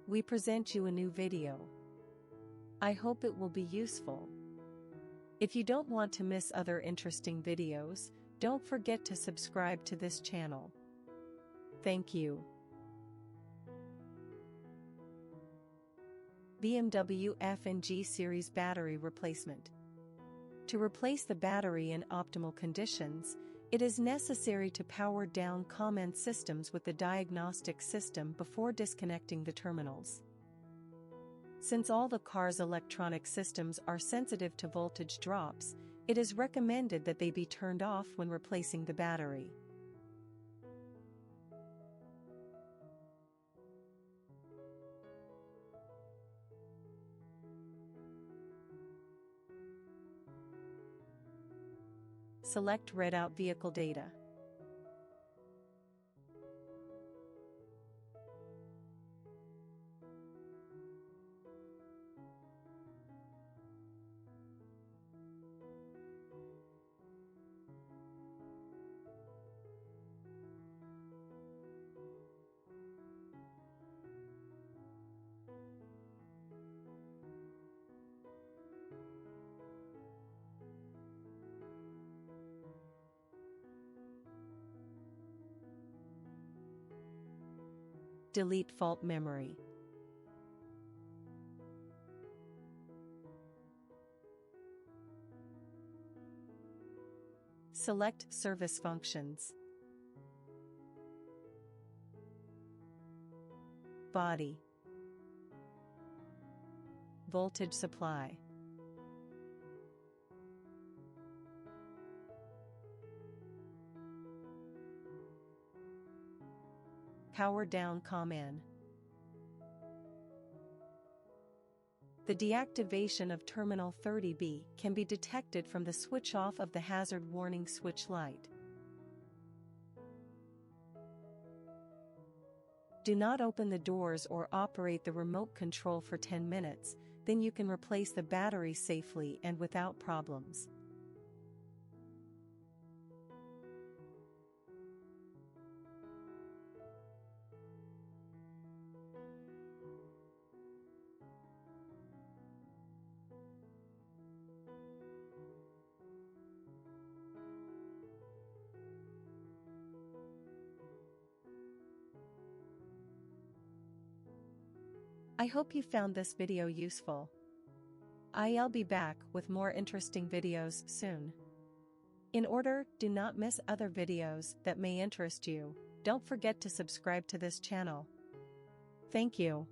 we present you a new video. I hope it will be useful. If you don't want to miss other interesting videos, don't forget to subscribe to this channel. Thank you. BMW F and G series battery replacement. To replace the battery in optimal conditions, it is necessary to power down command systems with the diagnostic system before disconnecting the terminals. Since all the car's electronic systems are sensitive to voltage drops, it is recommended that they be turned off when replacing the battery. Select Read Out Vehicle Data. Delete fault memory. Select Service Functions. Body. Voltage supply. Power down command. The deactivation of terminal 30B can be detected from the switch off of the hazard warning switch light. Do not open the doors or operate the remote control for 10 minutes, then you can replace the battery safely and without problems. I hope you found this video useful. I'll be back with more interesting videos soon. In order, do not miss other videos that may interest you. Don't forget to subscribe to this channel. Thank you.